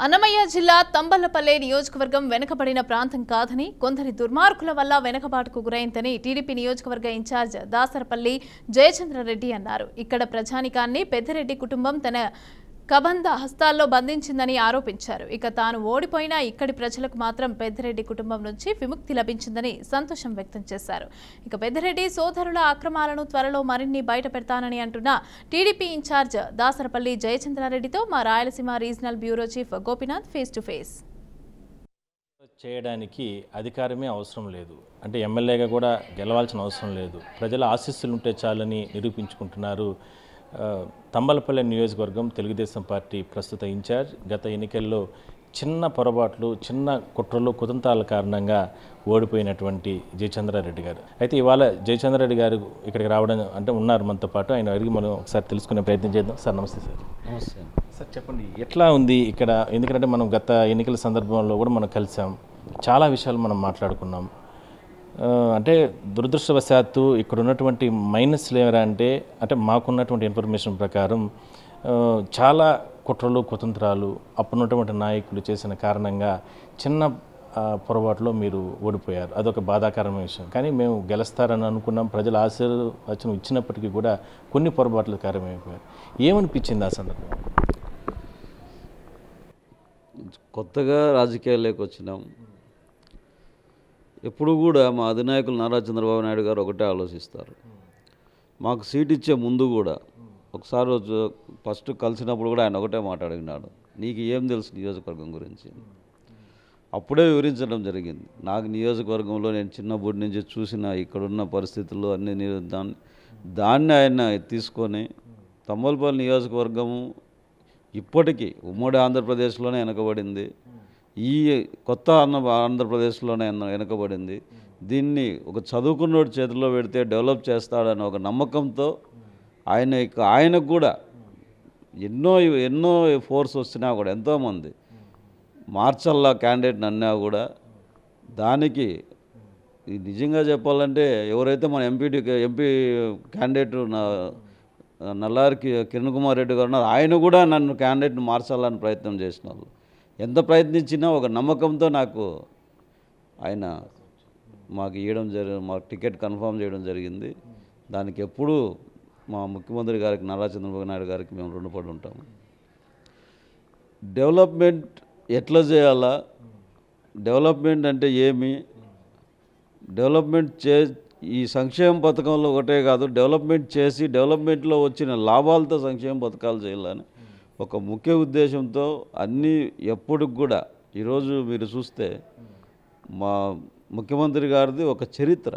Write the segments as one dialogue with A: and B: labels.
A: అన్నమయ్య జిల్లా తంబలపల్లె నియోజకవర్గం వెనుకబడిన ప్రాంతం కాదని కొందరి దుర్మార్గుల వల్ల వెనుకబాటుకు గురైందని టీడీపీ నియోజకవర్గ ఇన్ఛార్జ్ దాసరపల్లి జయచంద్రారెడ్డి అన్నారు. ఇక్కడ ప్రజానికాన్ని పెద్దిరెడ్డి కుటుంబం తన కబంధ హస్తాల్లో బంధించిందని ఆరోపించారు. ఇక తాను ఓడిపోయినా ఇక్కడి ప్రజలకు మాత్రం పెద్దిరెడ్డి కుటుంబం నుంచి విముక్తి లభించిందని సంతోషం వ్యక్తం చేశారు. ఇక పెద్దిరెడ్డి సోదరుల అక్రమాలను త్వరలో మరిన్ని బయట పెడతానని అంటున్న టీడీపీ ఇన్ఛార్జ్ దాసరపల్లి జయచంద్రారెడ్డితో మా Rayalaseema regional bureau chief Gopinath face to face.
B: చేయడానికి అధికారమే అవసరం లేదు, అంటే ఎమ్మెల్యేగా కూడా గెలవాల్సిన అవసరం లేదు, ప్రజల ఆశీస్సులు ఉంటే చాలని నిరూపించుకుంటున్నారు తంబలపల్లె నియోజకవర్గం తెలుగుదేశం పార్టీ ప్రస్తుత ఇన్ఛార్జ్. గత ఎన్నికల్లో చిన్న పొరపాట్లు, చిన్న కుట్రలు, కుతంత్రాల కారణంగా ఓడిపోయినటువంటి జయచంద్రారెడ్డి గారు. అయితే ఇవాళ జయచంద్రారెడ్డి గారు ఇక్కడికి రావడం అంటే ఉన్నారు మనతో పాటు. ఆయన అడిగి మనం ఒకసారి తెలుసుకునే ప్రయత్నం చేద్దాం. సార్ నమస్తే. సార్
C: నమస్తే
B: సార్, చెప్పండి ఎట్లా ఉంది ఇక్కడ? ఎందుకంటే మనం గత ఎన్నికల సందర్భంలో కూడా మనం కలిసాం, చాలా విషయాలు మనం మాట్లాడుకున్నాం. అంటే దురదృష్టవశాత్తు ఇక్కడ ఉన్నటువంటి మైనస్లు ఏమరా అంటే మాకున్నటువంటి ఇన్ఫర్మేషన్ ప్రకారం చాలా కుట్రలు, కుతంత్రాలు అప్పుడున్నటువంటి నాయకులు చేసిన కారణంగా చిన్న పొరపాటులో మీరు ఓడిపోయారు. అదొక బాధాకరమైన విషయం. కానీ మేము గెలుస్తారని అనుకున్నాం, ప్రజల ఆశీర్వచనం ఇచ్చినప్పటికీ కూడా కొన్ని పొరపాట్లు కారణమైపోయారు. ఏమనిపించింది ఆ సందర్భంగా?
C: కొత్తగా రాజకీయాల్లోకి వచ్చినాం. ఎప్పుడు కూడా మా అధినాయకులు నారా చంద్రబాబు నాయుడు గారు ఒకటే ఆలోచిస్తారు. మాకు సీట్ ఇచ్చే ముందు కూడా ఒకసారి ఫస్ట్ కలిసినప్పుడు కూడా ఆయన ఒకటే మాట అడిగినాడు, నీకు ఏం తెలుసు నియోజకవర్గం గురించి? అప్పుడే వివరించడం జరిగింది. నాకు నియోజకవర్గంలో నేను చిన్నప్పటి నుంచి చూసిన ఇక్కడున్న పరిస్థితుల్లో అన్ని దాన్ని ఆయన తీసుకొని తంబలపల్లి నియోజకవర్గము ఇప్పటికీ ఉమ్మడి ఆంధ్రప్రదేశ్లోనే వెనకబడింది, ఈ కొత్త ఆంధ్రప్రదేశ్లోనే వెనకబడింది. దీన్ని ఒక చదువుకున్నోడి చేతిలో పెడితే డెవలప్ చేస్తాడని ఒక నమ్మకంతో ఆయనకు కూడా ఎన్నో ఫోర్స్ వచ్చినా కూడా ఎంతోమంది మార్చల్లా క్యాండిడేట్ని అన్నా కూడా దానికి నిజంగా చెప్పాలంటే ఎవరైతే మన ఎంపీ క్యాండిడేట్ నల్లారికి కిరణ్ కుమార్ రెడ్డి గారు ఉన్నారు, ఆయన కూడా నన్ను క్యాండిడేట్ని మార్చాలని ప్రయత్నం చేసినారు. ఎంత ప్రయత్నించినా ఒక నమ్మకంతో నాకు ఆయన మాకు టికెట్ కన్ఫర్మ్ చేయడం జరిగింది. దానికి ఎప్పుడూ మా ముఖ్యమంత్రి గారికి నారా చంద్రబాబు నాయుడు గారికి మేము రుణపడి ఉంటాము. డెవలప్మెంట్ ఎట్లా చేయాలా, డెవలప్మెంట్ అంటే ఏమి, డెవలప్మెంట్ ఈ సంక్షేమ పథకంలో ఒకటే కాదు, డెవలప్మెంట్ చేసి డెవలప్మెంట్లో వచ్చిన లాభాలతో సంక్షేమ పథకాలు చేయాలని ఒక ముఖ్య ఉద్దేశంతో అన్నీ ఎప్పటికి కూడా ఈరోజు మీరు చూస్తే మా ముఖ్యమంత్రి గారిది ఒక చరిత్ర,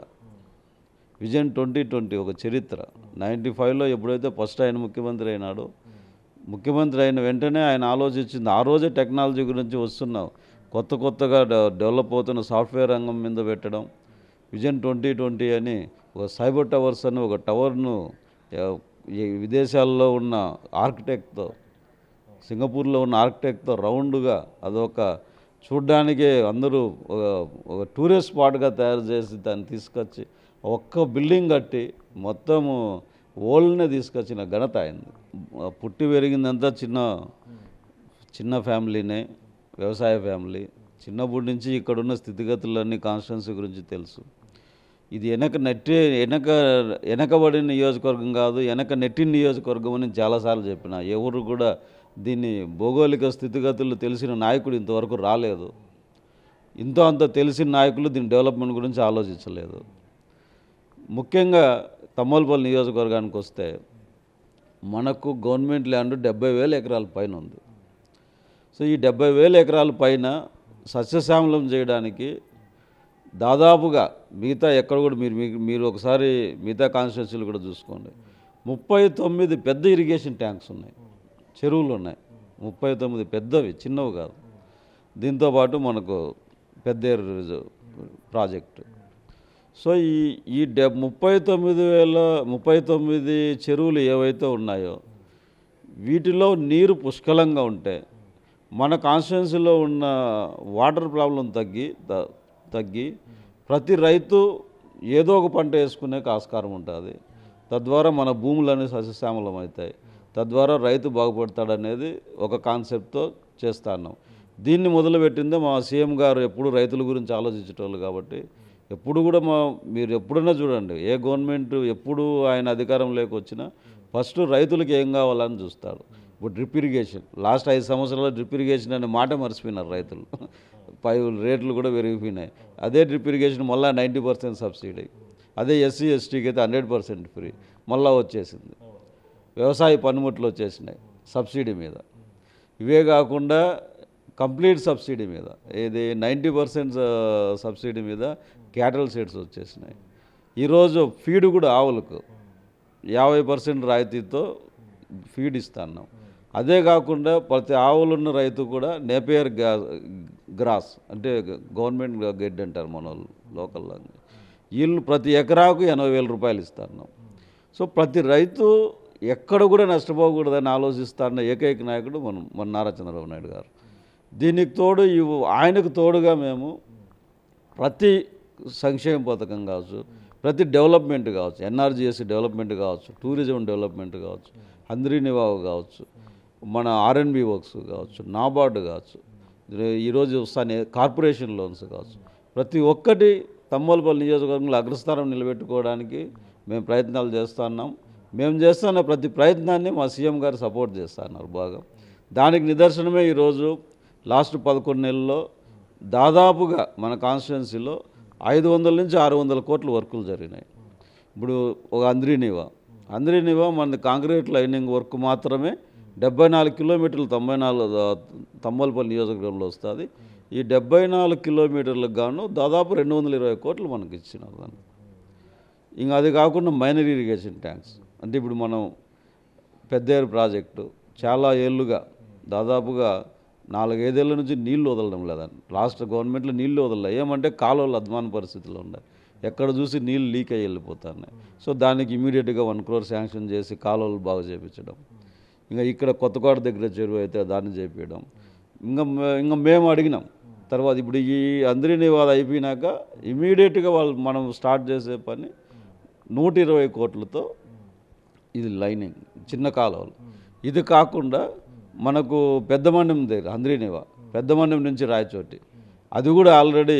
C: విజన్ 2020 ఒక చరిత్ర. 95లో ఎప్పుడైతే ఫస్ట్ ఆయన ముఖ్యమంత్రి అయినాడో, ముఖ్యమంత్రి అయిన వెంటనే ఆయన ఆలోచించింది ఆ రోజే టెక్నాలజీ గురించి వస్తున్నాం, కొత్తగా డెవలప్ అవుతున్న సాఫ్ట్వేర్ రంగం మీద పెట్టడం, విజన్ 2020 అని ఒక సైబర్ టవర్స్ అని ఒక టవర్ను విదేశాల్లో ఉన్న ఆర్కిటెక్ట్తో, సింగపూర్లో ఉన్న ఆర్కిటెక్ట్తో రౌండ్గా అదొక చూడ్డానికే అందరూ ఒక టూరిస్ట్ స్పాట్గా తయారు చేసి దాన్ని తీసుకొచ్చి ఒక్క బిల్డింగ్ కట్టి మొత్తము ఓల్డ్నే తీసుకొచ్చిన ఘనత అయింది. పుట్టి పెరిగిందంతా చిన్న ఫ్యామిలీనే, వ్యవసాయ ఫ్యామిలీ. చిన్నప్పటి నుంచి ఇక్కడున్న స్థితిగతులన్నీ కాన్స్టిట్యున్సీ గురించి తెలుసు. ఇది వెనకబడిన నియోజకవర్గం కాదు, నెట్టిన నియోజకవర్గం అని చాలాసార్లు చెప్పిన. ఎవరు కూడా దీన్ని భౌగోళిక స్థితిగతులు తెలిసిన నాయకుడు ఇంతవరకు రాలేదు. అంత తెలిసిన నాయకులు దీని డెవలప్మెంట్ గురించి ఆలోచించలేదు. ముఖ్యంగా తంబలపల్లి నియోజకవర్గానికి వస్తే మనకు గవర్నమెంట్ ల్యాండ్ 70,000 ఎకరాల పైన ఉంది. సో ఈ 70,000 ఎకరాల పైన సస్యశ్యామలం చేయడానికి దాదాపుగా మిగతా ఎక్కడ కూడా మీరు ఒకసారి మిగతా కాన్స్టిట్యున్సీలు కూడా చూసుకోండి, 39 పెద్ద ఇరిగేషన్ ట్యాంక్స్ ఉన్నాయి, చెరువులు ఉన్నాయి. 39 పెద్దవి, చిన్నవి కాదు. దీంతోపాటు మనకు పెద్దేరు ప్రాజెక్టు. సో ఈ 39 చెరువులు ఏవైతే ఉన్నాయో వీటిలో నీరు పుష్కలంగా ఉంటే మన కాన్స్టిట్యున్సీలో ఉన్న వాటర్ ప్రాబ్లం తగ్గి ప్రతి రైతు ఏదో ఒక పంట వేసుకునే ఆస్కారం ఉంటుంది. తద్వారా మన భూములన్నీ సస్యశ్యామలం అవుతాయి. తద్వారా రైతు బాగుపడతాడనేది ఒక కాన్సెప్ట్తో చేస్తా ఉన్నాం. దీన్ని మొదలుపెట్టిందే మా సీఎం గారు ఎప్పుడు రైతుల గురించి ఆలోచించేటోళ్ళు కాబట్టి ఎప్పుడు కూడా మీరు ఎప్పుడైనా చూడండి ఏ గవర్నమెంట్ ఎప్పుడు ఆయన అధికారంలోకి వచ్చినా ఫస్ట్ రైతులకు ఏం కావాలని చూస్తాడు. ఇప్పుడు డ్రిప్ ఇరిగేషన్ లాస్ట్ 5 సంవత్సరాల్లో డ్రిప్ ఇరిగేషన్ అనే మాట మర్చిపోయినారు రైతులు. రేట్లు కూడా పెరిగిపోయినాయి. అదే డ్రిప్ ఇరిగేషన్ మళ్ళీ 90% సబ్సిడీ, అదే ఎస్సీ ఎస్టీకి అయితే 100% ఫ్రీ మళ్ళీ వచ్చేసింది. వ్యవసాయ పనిముట్లు వచ్చేసినాయి సబ్సిడీ మీద. ఇవే కాకుండా కంప్లీట్ సబ్సిడీ మీద ఇది 90% సబ్సిడీ మీద క్యాటల్ సీడ్స్ వచ్చేసినాయి. ఈరోజు ఫీడ్ కూడా ఆవులకు 50% రాయితీతో ఫీడ్ ఇస్తున్నాం. అదే కాకుండా ప్రతి ఆవులున్న రైతు కూడా నేపియర్ గ్రాస్ అంటే గవర్నమెంట్ గెడ్ అంటారు మన వాళ్ళు లోకల్ లాంగ్వేజ్, వీళ్ళు ప్రతి ఎకరాకు 80,000 రూపాయలు ఇస్తున్నాం. సో ప్రతి రైతు ఎక్కడ కూడా నష్టపోకూడదని ఆలోచిస్తున్న ఏకైక నాయకుడు మన నారా చంద్రబాబు నాయుడు గారు. దీనికి తోడు ఆయనకు తోడుగా మేము ప్రతి సంక్షేమ పథకం కావచ్చు, ప్రతి డెవలప్మెంట్ కావచ్చు, ఎన్ఆర్జీఎస్సీ డెవలప్మెంట్ కావచ్చు, టూరిజం డెవలప్మెంట్ కావచ్చు, హంద్రీ నివావ్ కావచ్చు, మన ఆర్ఎన్బి వర్క్స్ కావచ్చు, నాబార్డు కావచ్చు, ఈరోజు వస్తానే కార్పొరేషన్ లోన్స్ కావచ్చు, ప్రతి ఒక్కటి తంబోలపల్లి నియోజకవర్గంలో అగ్రస్థానం నిలబెట్టుకోవడానికి మేము ప్రయత్నాలు చేస్తున్నాం. మేము చేస్తున్న ప్రతి ప్రయత్నాన్ని మా సీఎం గారు సపోర్ట్ చేస్తున్నారు బాగా. దానికి నిదర్శనమే ఈరోజు లాస్ట్ 11 నెలల్లో దాదాపుగా మన కాన్స్టిట్యున్సీలో 500 నుంచి 600 కోట్ల వర్కులు జరిగినాయి. ఇప్పుడు ఒక అంద్రీనివా మన కాంక్రీట్ లైనింగ్ వర్క్ మాత్రమే 74 కిలోమీటర్లు తంబోలపల్లి నియోజకవర్గంలో వస్తుంది. ఈ 74 కిలోమీటర్లకు గాను దాదాపు 220 కోట్లు మనకి ఇచ్చినారు దాన్ని. ఇంకా అది కాకుండా మైనర్ ఇరిగేషన్ ట్యాంక్స్ అంటే ఇప్పుడు మనం పెద్దేరు ప్రాజెక్టు చాలా ఏళ్ళుగా దాదాపుగా 4-5 ఏళ్ళ నుంచి నీళ్లు వదలడం లేదండి. లాస్ట్ గవర్నమెంట్లో నీళ్లు వదలలే. ఏమంటే కాలువలు అధ్వాన పరిస్థితుల్లో ఉన్నాయి, ఎక్కడ చూసి నీళ్ళు లీక్ అయ్యి వెళ్ళిపోతున్నాయి. సో దానికి ఇమీడియట్గా 1 crore శాంక్షన్ చేసి కాలువలు బాగు చేయించడం. ఇంకా ఇక్కడ కొత్తకోట దగ్గర చెరువు అయితే దాన్ని చేపించడం. ఇంకా మేము అడిగినాం తర్వాత ఇప్పుడు ఈ అంద్రీనివాద అయిపోయినాక ఇమీడియట్గా మనం స్టార్ట్ చేసే పని 120 కోట్లతో ఇది లైనింగ్ చిన్న కాలువలు. ఇది కాకుండా మనకు పెద్దమండం దగ్గర అంద్రీనివా పెద్దమండం నుంచి రాయచోటి అది కూడా ఆల్రెడీ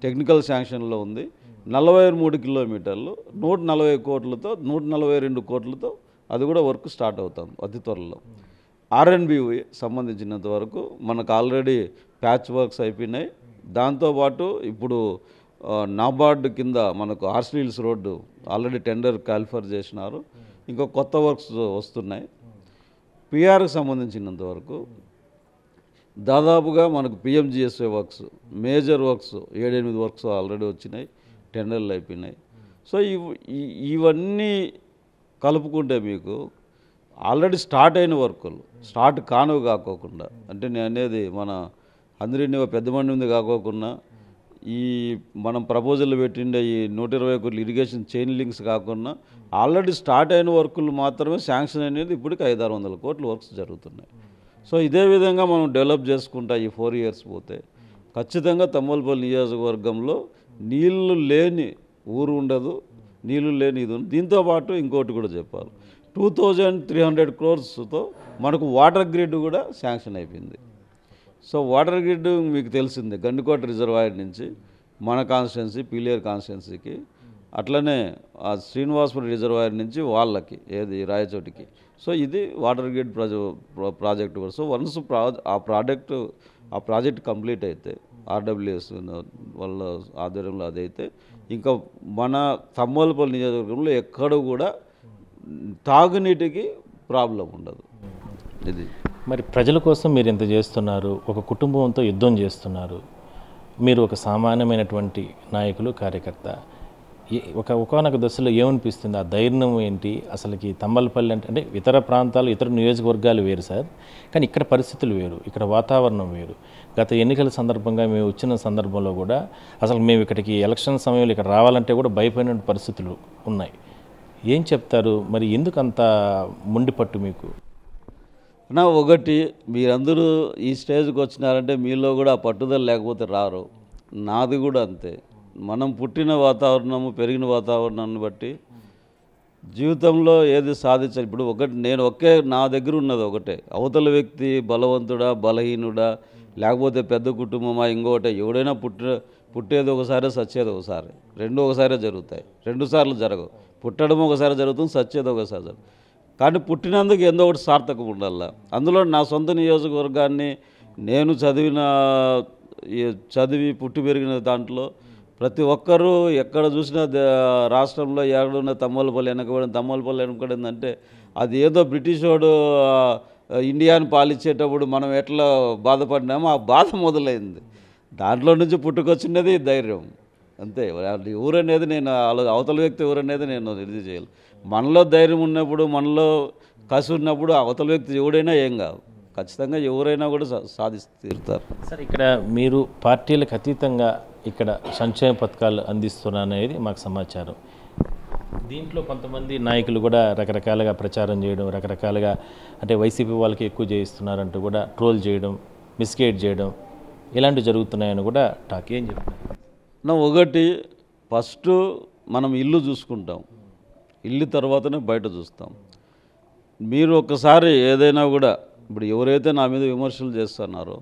C: టెక్నికల్ శాంక్షన్లో ఉంది. 43 కిలోమీటర్లు 140 కోట్లతో 142 కోట్లతో అది కూడా వర్క్ స్టార్ట్ అవుతుంది అతి త్వరలో. ఆర్ఎన్బి సంబంధించినంత వరకు మనకు ఆల్రెడీ ప్యాచ్ వర్క్స్ అయిపోయినాయి. దాంతోపాటు ఇప్పుడు నాబార్డు కింద మనకు ఆర్స్లీల్స్ రోడ్డు ఆల్రెడీ టెండర్ క్వాలిఫై చేసినారు. ఇంకా కొత్త వర్క్స్ వస్తున్నాయి. పిఆర్కి సంబంధించినంత వరకు దాదాపుగా మనకు PMGSA works major works 7-8 works already వచ్చినాయి, టెండర్లు అయిపోయినాయి. సో ఇవన్నీ కలుపుకుంటే మీకు ఆల్రెడీ స్టార్ట్ అయిన వర్కులు స్టార్ట్ కానివి కాకోకుండా అంటే నేను అనేది మన అంద్రీనివా పెద్దమండి ఉంది కాకోకుండా ఈ మనం ప్రపోజల్ పెట్టిండే ఈ 120 కోట్ల ఇరిగేషన్ చైన్ లింక్స్ కాకుండా ఆల్రెడీ స్టార్ట్ అయిన వర్కులు మాత్రమే శాంక్షన్ అనేది ఇప్పటికి 500-600 కోట్ల వర్క్స్ జరుగుతున్నాయి. సో ఇదే విధంగా మనం డెవలప్ చేసుకుంటా ఈ 4 years పోతే ఖచ్చితంగా తంబోలపల్లి నియోజకవర్గంలో నీళ్లు లేని ఊరు ఉండదు, నీళ్లు లేని ఇది ఉంది. దీంతోపాటు ఇంకోటి కూడా చెప్పాలి, 2300 crores మనకు వాటర్ గ్రిడ్ కూడా శాంక్షన్ అయిపోయింది. సో వాటర్ గ్రిడ్ మీకు తెలిసిందే గండికోట రిజర్వాయర్ నుంచి మన కాన్స్టిట్యున్సీ పీలేరు కాన్స్టిట్యున్సీకి, అట్లనే ఆ శ్రీనివాసపురం రిజర్వాయర్ నుంచి వాళ్ళకి ఏది రాయచోటికి. సో ఇది వాటర్ గ్రిడ్ ప్రాజెక్ట్ కూడా. సో వన్స్ ఆ ప్రాజెక్ట్ కంప్లీట్ అయితే ఆర్డబ్ల్యూఎస్ వాళ్ళ ఆధ్వర్యంలో అదైతే ఇంకా మన తంబోలపల్లి నియోజకవర్గంలో ఎక్కడ కూడా తాగునీటికి ప్రాబ్లం ఉండదు. ఇది
B: మరి ప్రజల కోసం మీరు ఎంత చేస్తున్నారు, ఒక కుటుంబంతో యుద్ధం చేస్తున్నారు, మీరు ఒక సామాన్యమైనటువంటి నాయకులు కార్యకర్త, ఒకనొక దశలో ఏమనిపిస్తుంది, ఆ ధైర్యం ఏంటి అసలుకి? తంబలపల్లి అంటే ఇతర ప్రాంతాలు ఇతర నియోజకవర్గాలు వేరు సార్, కానీ ఇక్కడ పరిస్థితులు వేరు, ఇక్కడ వాతావరణం వేరు. గత ఎన్నికల సందర్భంగా మేము వచ్చిన సందర్భంలో కూడా అసలు మేము ఇక్కడికి ఎలక్షన్ సమయంలో ఇక్కడ రావాలంటే కూడా భయపడిన పరిస్థితులు ఉన్నాయి. ఏం చెప్తారు మరి, ఎందుకు అంత మొండి పట్టు మీకు?
C: ఒకటి మీరందరూ ఈ స్టేజ్కి వచ్చినారంటే మీలో కూడా పట్టుదల లేకపోతే రారు. నాది కూడా అంతే. మనం పుట్టిన వాతావరణము పెరిగిన వాతావరణాన్ని బట్టి జీవితంలో ఏది సాధించాలి ఇప్పుడు నేను నా దగ్గర ఉన్నది ఒకటే, అవతల వ్యక్తి బలవంతుడా బలహీనుడా లేకపోతే పెద్ద కుటుంబమా ఇంకోటే, ఎవడైనా పుట్టేది ఒకసారి సచ్చేది ఒకసారి, రెండు ఒకసారి జరుగుతాయి, రెండు సార్లు జరగవు. పుట్టడం ఒకసారి జరుగుతుంది, సచ్చేది ఒకసారి జరుగుతుంది. కానీ పుట్టినందుకు ఎంతో ఒకటి సార్థకం ఉండాల. అందులో నా సొంత నియోజకవర్గాన్ని నేను చదివి పుట్టి పెరిగిన దాంట్లో ప్రతి ఒక్కరూ ఎక్కడ చూసినా రాష్ట్రంలో ఎక్కడున్న తమ్మలపల్లి వెనకబడిందంటే అది ఏదో బ్రిటిష్ వాడు ఇండియాని పాలించేటప్పుడు మనం ఎట్లా బాధపడినామో ఆ బాధ మొదలైంది. దాంట్లో నుంచి పుట్టుకొచ్చినది ధైర్యం అంతే. ఎవరనేది నేను అవతల వ్యక్తి ఎవరనేది నేను ఇది చేయాలి. మనలో ధైర్యం ఉన్నప్పుడు, మనలో కసి ఉన్నప్పుడు అవతల వ్యక్తి ఎవడైనా ఏం కాదు, ఖచ్చితంగా ఎవరైనా కూడా సాధిస్తూ తీరుతారు.
B: సార్, ఇక్కడ మీరు పార్టీలకు అతీతంగా ఇక్కడ సంక్షేమ పథకాలు అందిస్తున్నారనేది మాకు సమాచారం. దీంట్లో కొంతమంది నాయకులు కూడా రకరకాలుగా ప్రచారం చేయడం, రకరకాలుగా అంటే వైసీపీ వాళ్ళకి ఎక్కువ చేయిస్తున్నారంటూ కూడా ట్రోల్ చేయడం, మిస్గైడ్ చేయడం ఇలాంటివి జరుగుతున్నాయని కూడా టాక్. ఏం చెప్తున్నారు?
C: ఒకటి ఫస్ట్ మనం ఇల్లు చూసుకుంటాం, ఇల్లు తర్వాతనే బయట చూస్తాం. మీరు ఒక్కసారి ఏదైనా కూడా ఇప్పుడు ఎవరైతే నా మీద విమర్శలు చేస్తున్నారో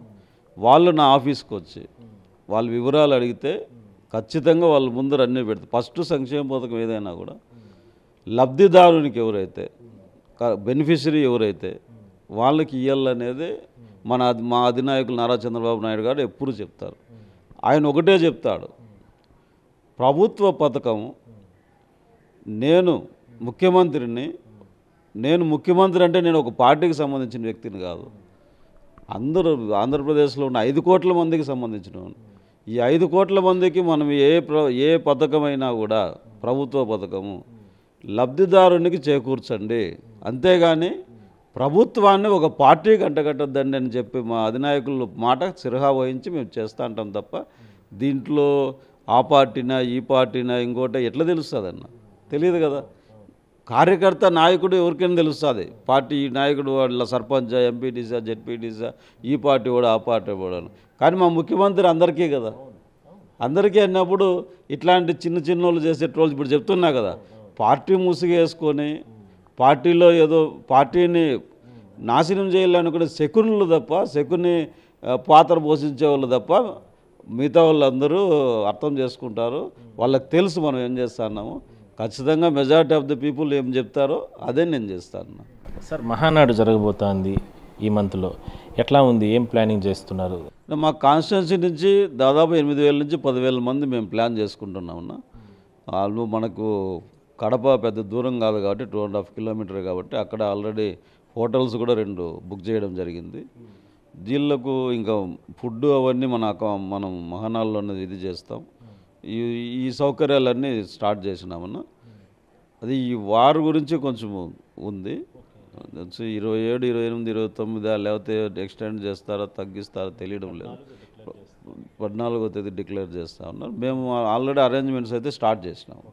C: వాళ్ళు నా ఆఫీస్కి వచ్చి వాళ్ళ వివరాలు అడిగితే ఖచ్చితంగా వాళ్ళ ముందర అన్నీ పెడతారు. ఫస్ట్ సంక్షేమ పథకం ఏదైనా కూడా లబ్ధిదారునికి ఎవరైతే బెనిఫిషరీ ఎవరైతే వాళ్ళకి ఇవ్వాలనేది మా అధినాయకులు నారా చంద్రబాబు నాయుడు గారు ఎప్పుడు చెప్తారు. ఆయన ఒకటే చెప్తాడు, ప్రభుత్వ పథకం నేను ముఖ్యమంత్రి అంటే నేను ఒక పార్టీకి సంబంధించిన వ్యక్తిని కాదు, అందరూ ఆంధ్రప్రదేశ్లో ఉన్న 5 కోట్ల మందికి సంబంధించిన. ఈ 5 కోట్ల మందికి మనం ఏ పథకమైనా కూడా ప్రభుత్వ పథకము లబ్ధిదారునికి చేకూర్చండి, అంతేగాని ప్రభుత్వాన్ని ఒక పార్టీకి అంటగట్టద్దండి అని చెప్పి మా అధినాయకుల మాట చిరహా వహించి మేము చేస్తూ ఉంటాం తప్ప దీంట్లో ఆ పార్టీనా ఈ పార్టీనా ఇంకోటి ఎట్లా తెలుస్తుందన్న తెలియదు కదా. కార్యకర్త నాయకుడు ఎవరికైనా తెలుస్తుంది, పార్టీ నాయకుడు వాళ్ళ సర్పంచ్ ఎంపీటీసా జెడ్పీటీసా ఈ పార్టీ కూడా ఆ పార్టీ కూడా. కానీ మా ముఖ్యమంత్రి అందరికీ కదా, అందరికీ అన్నప్పుడు ఇట్లాంటి చిన్న వాళ్ళు చేసే ట్రోల్స్ ఇప్పుడు చెప్తున్నా కదా, పార్టీ ముసుగేసుకొని పార్టీలో ఏదో పార్టీని నాశనం చేయాలనుకునే శకునులు తప్ప, శకుని పాత్ర పోషించే వాళ్ళు తప్ప మిగతా వాళ్ళందరూ అర్థం చేసుకుంటారు. వాళ్ళకి తెలుసు మనం ఏం చేస్తున్నాము. ఖచ్చితంగా మెజారిటీ ఆఫ్ ది పీపుల్ ఏం చెప్తారో అదే నేను చేస్తాను.
B: సార్, మహానాడు జరగబోతోంది ఈ మంత్లో, ఎట్లా ఉంది, ఏం ప్లానింగ్ చేస్తున్నారు?
C: మా కాన్స్టిట్యున్సీ నుంచి దాదాపు 8,000 నుంచి 10,000 మంది మేము ప్లాన్ చేసుకుంటున్నామన్నా. వాళ్ళు మనకు కడప పెద్ద దూరం కాదు కాబట్టి 2.5 కిలోమీటర్ కాబట్టి అక్కడ ఆల్రెడీ హోటల్స్ కూడా 2 బుక్ చేయడం జరిగింది. దీళ్ళకు ఇంకా ఫుడ్ అవన్నీ మనం మహానాడులోనే ఇది చేస్తాం. ఈ సౌకర్యాలన్నీ స్టార్ట్ చేసినామన్నా. అది ఈ వార్ గురించి కొంచెం ఉంది, 27, 28, 29 లేకపోతే ఎక్స్టెండ్ చేస్తారా తగ్గిస్తారా తెలియడం లేదు. 14వ తేదీ డిక్లేర్ చేస్తా ఉన్నారు. మేము ఆల్రెడీ అరేంజ్మెంట్స్ అయితే స్టార్ట్ చేసినాము.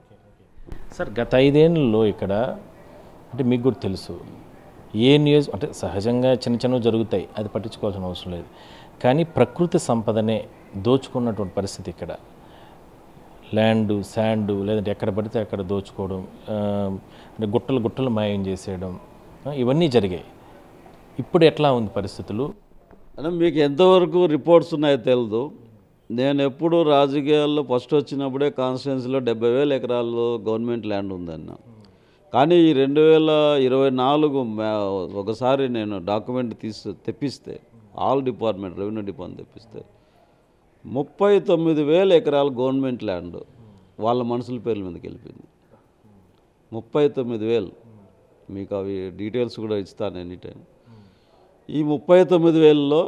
B: సార్, గత 5 ఏళ్ళలో ఇక్కడ అంటే మీకు కూడా తెలుసు అంటే సహజంగా చిన్నవి జరుగుతాయి, అది పట్టించుకోవాల్సిన అవసరం లేదు. కానీ ప్రకృతి సంపదనే దోచుకున్నటువంటి పరిస్థితి ఇక్కడ. ల్యాండ్, శాండ్ లేదంటే ఎక్కడ పడితే అక్కడ దోచుకోవడం, అంటే గుట్టలు మాయం చేసేయడం ఇవన్నీ జరిగాయి. ఇప్పుడు ఎట్లా ఉంది పరిస్థితులు?
C: అంటే మీకు ఎంతవరకు రిపోర్ట్స్ ఉన్నాయో తెలియదు. నేను ఎప్పుడు రాజకీయాల్లో ఫస్ట్ వచ్చినప్పుడే కాన్స్టిట్యున్సీలో 70,000 ఎకరాలు గవర్నమెంట్ ల్యాండ్ ఉందన్న. కానీ ఈ 2024 ఒకసారి నేను డాక్యుమెంట్ తెప్పిస్తే ఆల్ డిపార్ట్మెంట్ రెవెన్యూ డిపార్ట్మెంట్ తెప్పిస్తే 39,000 ఎకరాలు గవర్నమెంట్ ల్యాండ్ వాళ్ళ మనుషుల పేర్ల మీదకి వెళ్ళిపోయింది. 39,000. మీకు అవి డీటెయిల్స్ కూడా ఇస్తాను ఎనీ టైం. ఈ 39,000లో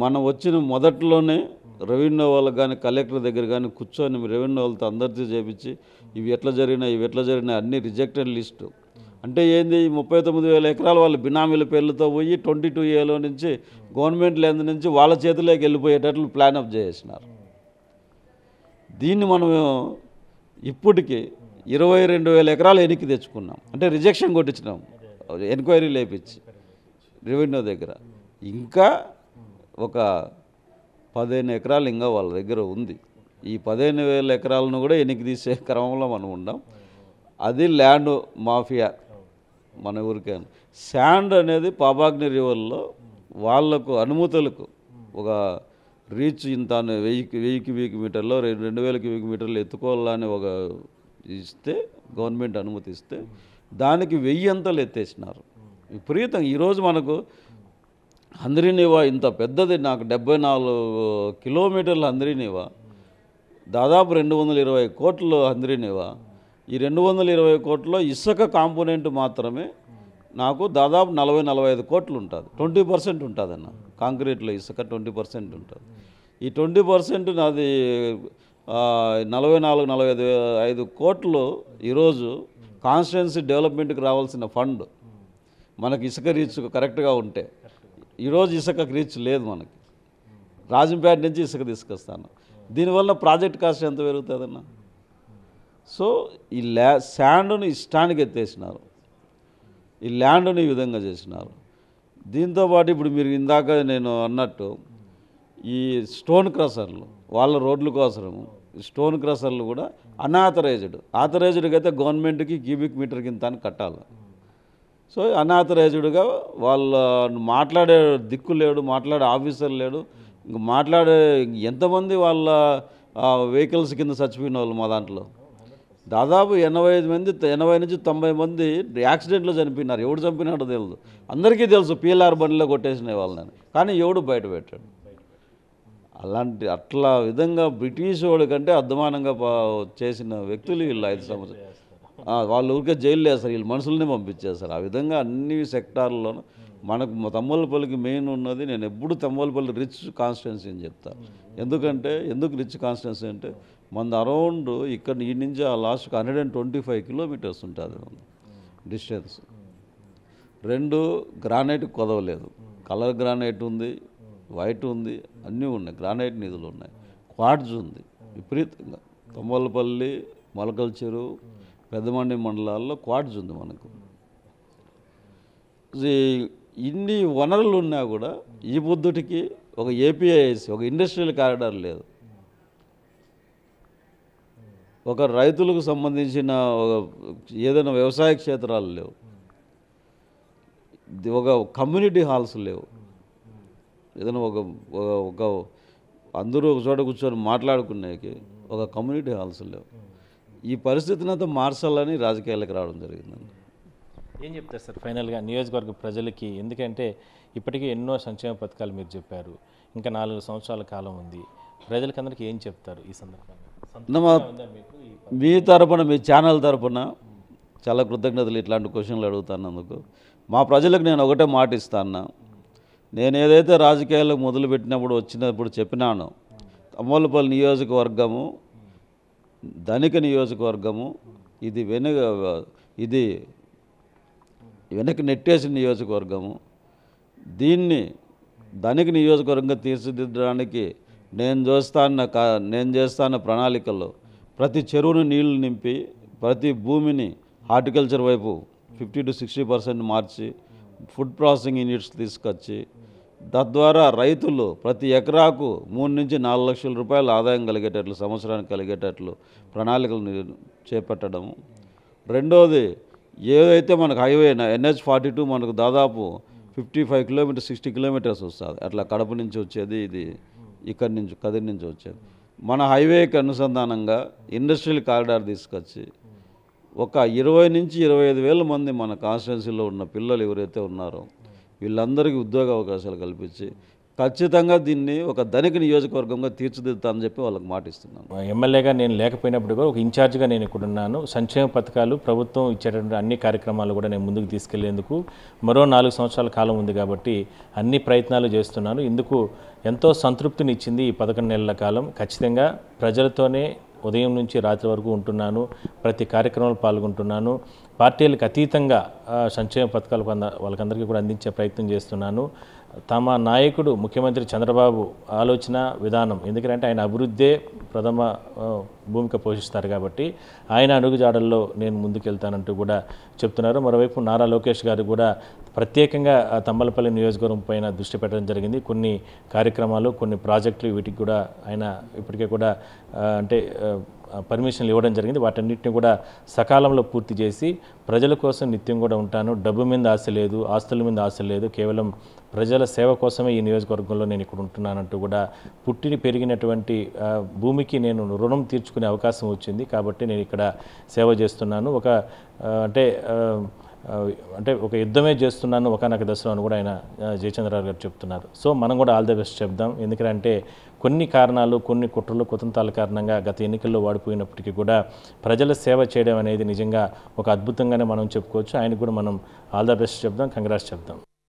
C: మనం వచ్చిన మొదట్లోనే రెవెన్యూ వాళ్ళకి కానీ కలెక్టర్ దగ్గర కానీ కూర్చొని రెవెన్యూ వాళ్ళతో అందరితో చేపించి ఇవి ఎట్లా జరిగినాయి అన్నీ రిజెక్టెడ్ లిస్టు. అంటే ఏంది, 39,000 ఎకరాలు వాళ్ళ బినామీల పేర్లతో పోయి 22A నుంచి గవర్నమెంట్ ల్యాండ్ నుంచి వాళ్ళ చేతిలోకి వెళ్ళిపోయేటట్లు ప్లాన్ అప్ చేసినారు. దీన్ని మనం ఇప్పటికి 22,000 ఎకరాలు వెనక్కి తెచ్చుకున్నాం. అంటే రిజెక్షన్ కొట్టించినాం, ఎంక్వైరీ లేపించి రెవెన్యూ దగ్గర. ఇంకా ఒక 15 ఎకరాలు ఇంకా వాళ్ళ దగ్గర ఉంది. ఈ 15,000 ఎకరాలను కూడా వెనక్కి తీసే క్రమంలో మనం ఉన్నాం. అది ల్యాండ్ మాఫియా మన ఊరికే. శాండ్ అనేది పాపాగ్ని రివర్లో వాళ్లకు అనుమతులకు ఒక రీచ్ ఇంత 1000 క్యూబిక్ మీటర్లో 2000 క్యూబిక్ మీటర్లు ఎత్తుకోవాలని ఒక ఇస్తే గవర్నమెంట్ అనుమతి ఇస్తే దానికి 1000 అంతలు ఎత్తేసినారు విపరీతంగా. ఈరోజు మనకు హంద్రీనివా ఇంత పెద్దది, నాకు 74 కిలోమీటర్ల హంద్రీనివా, దాదాపు 220 కోట్లు హంద్రీనివా. ఈ 220 కోట్లలో ఇసుక కాంపోనెంట్ మాత్రమే నాకు దాదాపు 40-45 కోట్లు ఉంటుంది. 20% ఉంటుంది అన్న కాంక్రీట్లో ఇసుక 20% ఉంటుంది. ఈ 20% నాది 44-45 కోట్లు ఈరోజు కాన్స్టిట్యున్సీ డెవలప్మెంట్కి రావాల్సిన ఫండ్ మనకి ఇసుక రీచ్ కరెక్ట్గా ఉంటే. ఈరోజు ఇసుక రీచ్ లేదు మనకి. రాజంపేట నుంచి ఇసుక తీసుకొస్తాను. దీనివల్ల ప్రాజెక్ట్ కాస్ట్ ఎంత పెరుగుతుందన్న? సో ఈ శాండ్ను ఇష్టానికి ఎత్తేసినారు, ఈ ల్యాండ్ని ఈ విధంగా చేసినారు. దీంతోపాటు ఇప్పుడు మీరు ఇందాక నేను అన్నట్టు ఈ స్టోన్ క్రషర్లు వాళ్ళ రోడ్ల కోసము స్టోన్ క్రషర్లు కూడా ఆథరైజ్డ్కి అయితే గవర్నమెంట్కి క్యూబిక్ మీటర్ కింద అని కట్టాలి. సో అన్ఆథరైజ్డ్గా వాళ్ళ మాట్లాడే దిక్కు లేడు, మాట్లాడే ఆఫీసర్ లేడు. ఇంక మాట్లాడే ఎంతమంది వాళ్ళ వెహికల్స్ కింద చచ్చిపోయిన వాళ్ళు మా దాంట్లో దాదాపు 85 మంది 80 నుంచి 90 మంది యాక్సిడెంట్లో చనిపోయినారు. ఎవడు చంపినాడో తెలియదు. అందరికీ తెలుసు PLR బండిలో కొట్టేసిన వాళ్ళని, కానీ ఎవడు బయట పెట్టాడు. అట్లా విధంగా బ్రిటిష్ వాడి కంటే అధ్వానంగా చేసిన వ్యక్తులు వీళ్ళు 5 సంవత్సరాలు. వాళ్ళు ఊరికే జైలు వేస్తారు, వీళ్ళు మనుషుల్ని పంపించేస్తారు. ఆ విధంగా అన్ని సెక్టార్లలోనూ మనకు తమ్మలపల్లికి మెయిన్ ఉన్నది. నేను ఎప్పుడు తమ్మలపల్లి రిచ్ కాన్స్టిట్యున్సీ అని చెప్తాను. ఎందుకు రిచ్ కాన్స్టిట్యున్సీ అంటే మన అరౌండ్ ఇక్కడ ఈ నుంచి ఆ లాస్ట్కి 125 కిలోమీటర్స్ ఉంటుంది డిస్టెన్స్. 2 గ్రానైట్ కొదవలేదు, కలర్ గ్రానైట్ ఉంది, వైట్ ఉంది, అన్నీ ఉన్నాయి, గ్రానైట్ నిధులు ఉన్నాయి, క్వార్ట్జ్ ఉంది విపరీతంగా. తమ్మలపల్లి, మొలకల చెరువు, పెద్దమండి మండలాల్లో క్వార్ట్జ్ ఉంది మనకు. ఇన్ని వనరులు ఉన్నా కూడా ఈ బుద్ధుడికి ఒక APIC, ఒక ఇండస్ట్రియల్ కారిడార్ లేదు, ఒక రైతులకు సంబంధించిన ఏదైనా వ్యవసాయ క్షేత్రాలు లేవు, ఒక కమ్యూనిటీ హాల్స్ లేవు, ఏదైనా ఒక అందరూ ఒక చోట కూర్చొని మాట్లాడుకునేకి ఒక కమ్యూనిటీ హాల్స్ లేవు. ఈ పరిస్థితిని అంతా మార్చాలని రాజకీయాలకు రావడం జరిగిందండి.
B: ఏం చెప్తారు సార్ ఫైనల్గా నియోజకవర్గ ప్రజలకి? ఎందుకంటే ఇప్పటికీ ఎన్నో సంక్షేమ పథకాలు మీరు చెప్పారు, ఇంకా 4 సంవత్సరాల కాలం ఉంది. ప్రజలకందరికీ ఏం చెప్తారు ఈ సందర్భంగా?
C: మీ తరపున, మీ ఛానల్ తరపున చాలా కృతజ్ఞతలు ఇట్లాంటి క్వశ్చన్లు అడుగుతున్నందుకు. మా ప్రజలకు నేను ఒకటే మాట ఇస్తాను. నేను ఏదైతే రాజకీయాలకు వచ్చినప్పుడు చెప్పినానో, తమ్మలపల్లి నియోజకవర్గము ధనిక నియోజకవర్గము, ఇది వెనక్కి నెట్టేసిన నియోజకవర్గము. దీన్ని ధనిక నియోజకవర్గంగా తీర్చిదిద్దడానికి నేను చేస్తాన్న ప్రణాళికల్లో ప్రతి చెరువును నీళ్లు నింపి, ప్రతి భూమిని హార్టికల్చర్ వైపు 50 to 60% March, food processing units తీసుకొచ్చి, తద్వారా రైతులు ప్రతి ఎకరాకు 3 నుంచి 4 లక్షల రూపాయల ఆదాయం కలిగేటట్లు, సంవత్సరానికి కలిగేటట్లు ప్రణాళికలు చేపట్టడము. రెండోది, ఏదైతే మనకు హైవే NH42 మనకు దాదాపు 55 కిలోమీటర్స్ 60 కిలోమీటర్స్ వస్తుంది. అట్లా కడప నుంచి వచ్చేది, ఇది ఇక్కడి నుంచి కదిరి నుంచి వచ్చేది. మన హైవేకి అనుసంధానంగా ఇండస్ట్రియల్ కారిడార్ తీసుకొచ్చి ఒక 20 నుంచి 25 వేల మంది మన కాన్స్టిట్యున్సీలో ఉన్న పిల్లలు ఎవరైతే ఉన్నారో వీళ్ళందరికీ ఉద్యోగ అవకాశాలు కల్పించి ఖచ్చితంగా దీన్ని ఒక ధనిక నియోజకవర్గంగా తీర్చిదిద్దుతానని చెప్పి వాళ్ళకి మాటిస్తున్నాను.
B: ఎమ్మెల్యేగా నేను లేకపోయినప్పుడు కూడా ఒక ఇన్ఛార్జ్గా నేను ఇక్కడ ఉన్నాను. సంక్షేమ పథకాలు ప్రభుత్వం ఇచ్చేటువంటి అన్ని కార్యక్రమాలు కూడా నేను ముందుకు తీసుకెళ్లేందుకు మరో 4 సంవత్సరాల కాలం ఉంది కాబట్టి అన్ని ప్రయత్నాలు చేస్తున్నాను. ఇందుకు ఎంతో సంతృప్తిని ఇచ్చింది ఈ 11 నెలల కాలం. ఖచ్చితంగా ప్రజలతోనే ఉదయం నుంచి రాత్రి వరకు ఉంటున్నాను, ప్రతి కార్యక్రమంలో పాల్గొంటున్నాను. పార్టీలకు అతీతంగా సంక్షేమ పథకాలు వాళ్ళకందరికీ కూడా అందించే ప్రయత్నం చేస్తున్నాను. తమ నాయకుడు ముఖ్యమంత్రి చంద్రబాబు ఆలోచన విధానం, ఎందుకంటే ఆయన అభివృద్ధే ప్రథమ భూమిక పోషిస్తారు కాబట్టి ఆయన అడుగుజాడల్లో నేను ముందుకెళ్తానంటూ కూడా చెప్తున్నారు. మరోవైపు నారా లోకేష్ గారు కూడా ప్రత్యేకంగా తంబలపల్లి నియోజకవర్గం పైన దృష్టి పెట్టడం జరిగింది. కొన్ని కార్యక్రమాలు, కొన్ని ప్రాజెక్టులు వీటికి కూడా ఆయన ఇప్పటికే కూడా పర్మిషన్లు ఇవ్వడం జరిగింది. వాటన్నిటిని కూడా సకాలంలో పూర్తి చేసి ప్రజల కోసం నిత్యం కూడా ఉంటాను. డబ్బు మీద ఆశ లేదు, ఆస్తుల మీద ఆశ లేదు, కేవలం ప్రజల సేవ కోసమే ఈ నియోజకవర్గంలో నేను ఇక్కడ ఉంటున్నానంటూ కూడా పుట్టి పెరిగినటువంటి భూమికి నేను రుణం తీర్చుకునే అవకాశం వచ్చింది కాబట్టి నేను ఇక్కడ సేవ చేస్తున్నాను. అంటే ఒక యుద్ధమే చేస్తున్నాను ఒకనొక దశలో అని కూడా ఆయన జయచంద్రరావు గారు చెప్తున్నారు. సో మనం కూడా ఆల్ ద బెస్ట్ చెప్దాం. ఎందుకంటే కొన్ని కారణాలు, కొన్ని కుట్రలు, కుతంత్రాల కారణంగా గత ఎన్నికల్లో వాడిపోయినప్పటికీ కూడా ప్రజల సేవ చేయడం అనేది నిజంగా ఒక అద్భుతంగానే మనం చెప్పుకోవచ్చు. ఆయనకు కూడా మనం ఆల్ ద బెస్ట్ చెప్దాం, కంగ్రాట్స్ చెప్దాం.